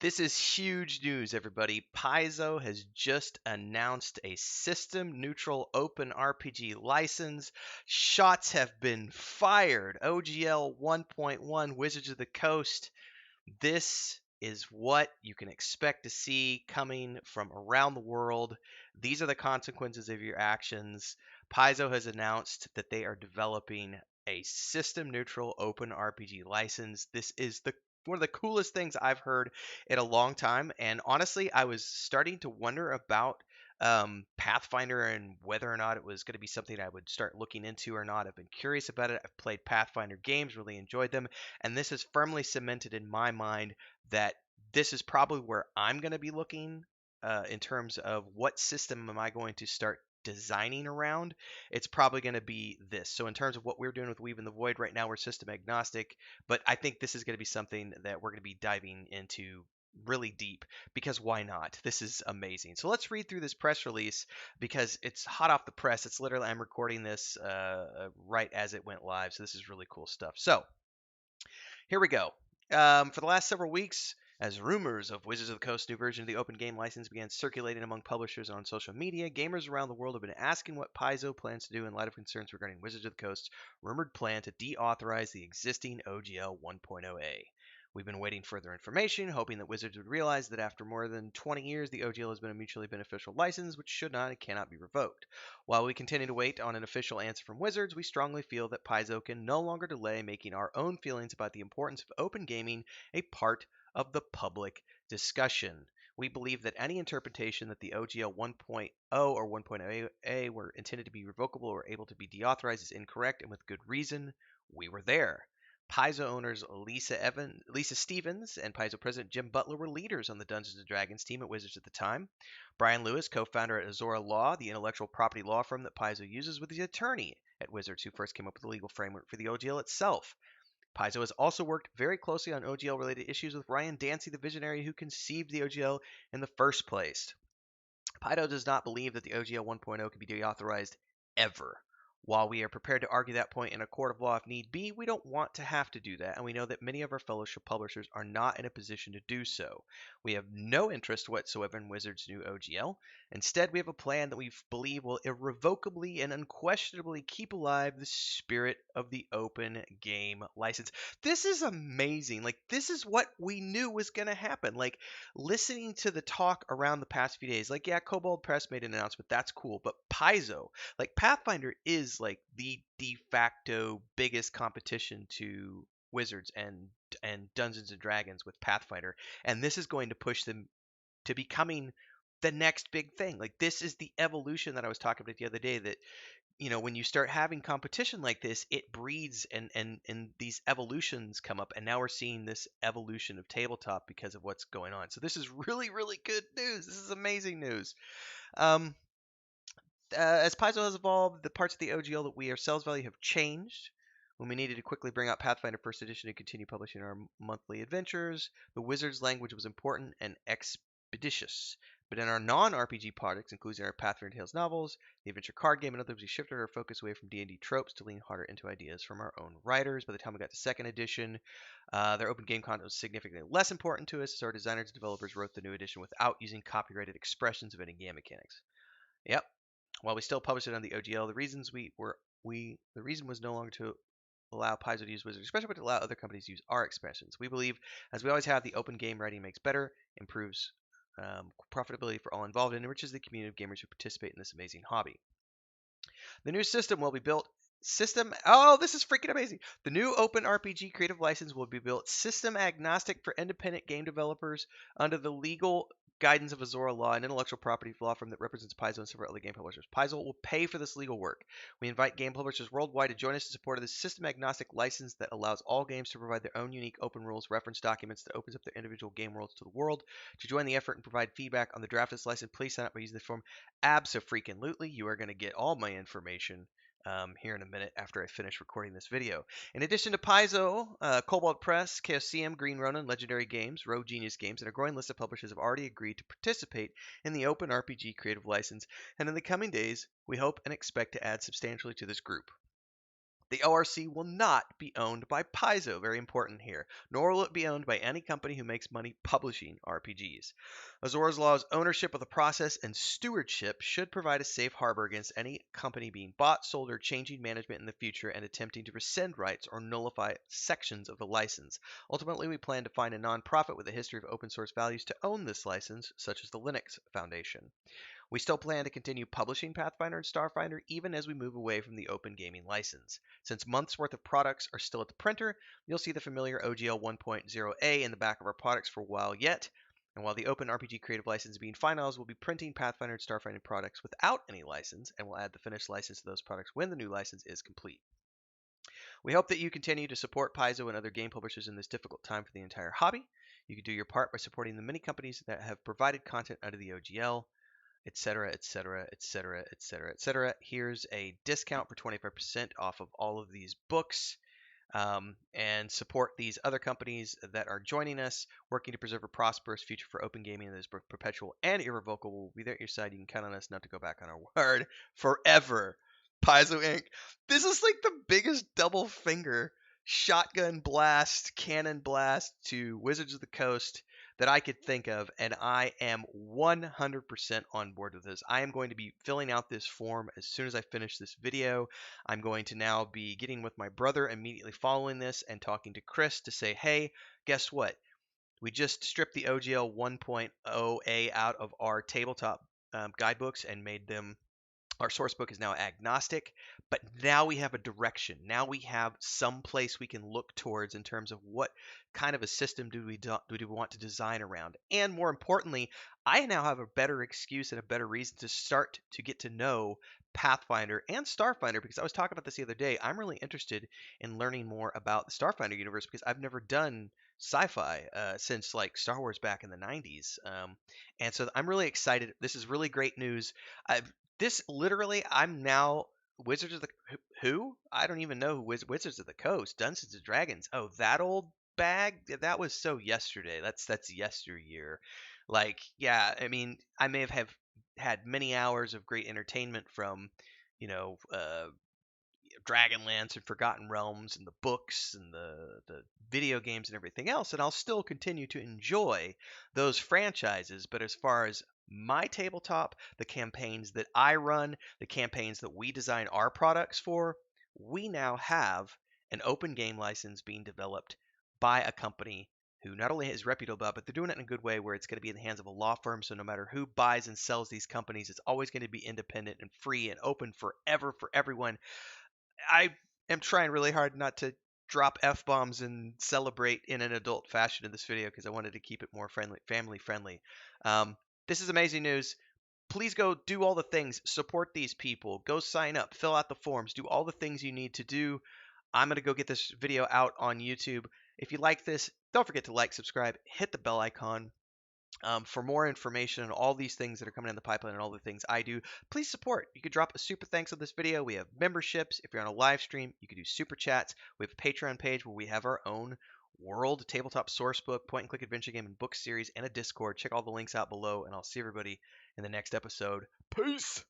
This is huge news, everybody. Paizo has just announced a system neutral open RPG license. Shots have been fired. OGL 1.1 Wizards of the Coast. This is what you can expect to see coming from around the world. These are the consequences of your actions. Paizo has announced that they are developing a system neutral open RPG license. This is the one of the coolest things I've heard in a long time. And honestly, I was starting to wonder about Pathfinder and whether or not it was going to be something I would start looking into or not. I've been curious about it. I've played Pathfinder games, really enjoyed them, and this is firmly cemented in my mind that this is probably where I'm going to be looking in terms of what system am I going to start designing around. It's probably going to be this. So in terms of what we're doing with Weave in the Void right now, we're system agnostic, but I think this is going to be something that we're going to be diving into really deep because why not? This is amazing. So let's read through this press release because it's hot off the press. It's literally, I'm recording this right as it went live. So this is really cool stuff. So here we go. For the last several weeks, as rumors of Wizards of the Coast's new version of the open game license began circulating among publishers and on social media, gamers around the world have been asking what Paizo plans to do in light of concerns regarding Wizards of the Coast's rumored plan to deauthorize the existing OGL 1.0a. We've been waiting further information, hoping that Wizards would realize that after more than 20 years, the OGL has been a mutually beneficial license which should not and cannot be revoked. While we continue to wait on an official answer from Wizards, we strongly feel that Paizo can no longer delay making our own feelings about the importance of open gaming a part of the public discussion. We believe that any interpretation that the OGL 1.0 or 1.0a were intended to be revocable or able to be deauthorized is incorrect, and with good reason. We were there. Paizo owners Lisa Stevens and Paizo president Jim Butler were leaders on the Dungeons & Dragons team at Wizards at the time. Brian Lewis, co-founder at Azora Law, the intellectual property law firm that Paizo uses, was the attorney at Wizards who first came up with the legal framework for the OGL itself. Paizo has also worked very closely on OGL-related issues with Ryan Dancy, the visionary who conceived the OGL in the first place. Paizo does not believe that the OGL 1.0 can be deauthorized ever. While we are prepared to argue that point in a court of law if need be, we don't want to have to do that, and we know that many of our fellowship publishers are not in a position to do so. We have no interest whatsoever in Wizards' new OGL. Instead, we have a plan that we believe will irrevocably and unquestionably keep alive the spirit of the open game license. This is amazing. Like, this is what we knew was going to happen. Like, listening to the talk around the past few days, like, yeah, Cobalt Press made an announcement. That's cool. But Paizo, like, Pathfinder is like the de facto biggest competition to Wizards and Dungeons and Dragons with Pathfinder, and this is going to push them to becoming the next big thing. Like, this is the evolution that I was talking about the other day, that when you start having competition like this, it breeds and these evolutions come up, and now we're seeing this evolution of tabletop because of what's going on. So this is really, really good news. This is amazing news. um as Paizo has evolved, the parts of the OGL that we ourselves value have changed. When we needed to quickly bring out Pathfinder First Edition to continue publishing our monthly adventures, the Wizard's language was important and expeditious. But in our non-RPG projects, including our Pathfinder Tales novels, the adventure card game, and others, we shifted our focus away from D&D tropes to lean harder into ideas from our own writers. By the time we got to second edition, their open game content was significantly less important to us, as our designers and developers wrote the new edition without using copyrighted expressions of any game mechanics. Yep. While we still published it on the OGL, the reason was no longer to allow Paizo to use Wizard Expression, but to allow other companies to use our expressions. We believe, as we always have, the open game writing makes better, improves profitability for all involved, and enriches the community of gamers who participate in this amazing hobby. The new system will be built Oh, this is freaking amazing. The new Open RPG creative license will be built system agnostic for independent game developers under the legal guidance of Azora Law, an intellectual property law firm that represents Paizo and several other game publishers. Paizo will pay for this legal work. We invite game publishers worldwide to join us in support of this system agnostic license that allows all games to provide their own unique open rules reference documents that opens up their individual game worlds to the world. To join the effort and provide feedback on the draft of this license, please sign up by using the form Abso-freaking-lutely. You are going to get all my information here in a minute after I finish recording this video. In addition to Paizo, Cobalt Press, Chaosium, Green Ronin, Legendary Games, Rogue Genius Games, and a growing list of publishers have already agreed to participate in the Open RPG creative license, and in the coming days, we hope and expect to add substantially to this group. The ORC will not be owned by Paizo, very important here, nor will it be owned by any company who makes money publishing RPGs. Azor's Law's ownership of the process and stewardship should provide a safe harbor against any company being bought, sold, or changing management in the future and attempting to rescind rights or nullify sections of the license. Ultimately, we plan to find a nonprofit with a history of open source values to own this license, such as the Linux Foundation. We still plan to continue publishing Pathfinder and Starfinder even as we move away from the open gaming license. Since months worth of products are still at the printer, you'll see the familiar OGL 1.0a in the back of our products for a while yet. And while the Open RPG Creative License is being finalized, we'll be printing Pathfinder and Starfinder products without any license, and we'll add the finished license to those products when the new license is complete. We hope that you continue to support Paizo and other game publishers in this difficult time for the entire hobby. You can do your part by supporting the many companies that have provided content under the OGL, etc., etc., etc., etc., etc. Here's a discount for 25% off of all of these books. And support these other companies that are joining us, working to preserve a prosperous future for open gaming that is both perpetual and irrevocable. We'll be there at your side. You can count on us not to go back on our word forever. Paizo Inc. This is like the biggest double finger shotgun blast, cannon blast to Wizards of the Coast that I could think of, and I am 100% on board with this. I am going to be filling out this form as soon as I finish this video. I'm going to now be getting with my brother immediately following this and talking to Chris to say, hey, guess what? We just stripped the OGL 1.0a out of our tabletop guidebooks and made them. Our source book is now agnostic, but now we have a direction. Now we have some place we can look towards in terms of what kind of a system do we want to design around. And more importantly, I now have a better excuse and a better reason to start to get to know Pathfinder and Starfinder, because I was talking about this the other day. I'm really interested in learning more about the Starfinder universe because I've never done sci-fi since like Star Wars back in the 90s. And so I'm really excited. This is really great news. This literally, I'm now Wizards of the who? I don't even know who Wizards of the Coast, Dungeons and Dragons. Oh, that old bag. That was so yesterday. That's yesteryear. Like, yeah. I mean, I may have had many hours of great entertainment from, you know, Dragonlance and Forgotten Realms and the books and the video games and everything else, and I'll still continue to enjoy those franchises. But as far as my tabletop, the campaigns that I run, the campaigns that we design our products for, we now have an open game license being developed by a company who not only is reputable, but they're doing it in a good way where it's going to be in the hands of a law firm. So no matter who buys and sells these companies, it's always going to be independent and free and open forever for everyone. I am trying really hard not to drop f bombs and celebrate in an adult fashion in this video because I wanted to keep it more family friendly. This is amazing news. Please go do all the things, support these people, go sign up, fill out the forms, do all the things you need to do. I'm going to go get this video out on YouTube. If you like this, don't forget to like, subscribe, hit the bell icon. For more information on all these things that are coming in the pipeline and all the things I do, please support. You could drop a super thanks on this video. We have memberships. If you're on a live stream, you can do super chats. We have a Patreon page where we have our own world tabletop source book, point and click adventure game and book series, and a Discord. Check all the links out below, and I'll see everybody in the next episode. Peace!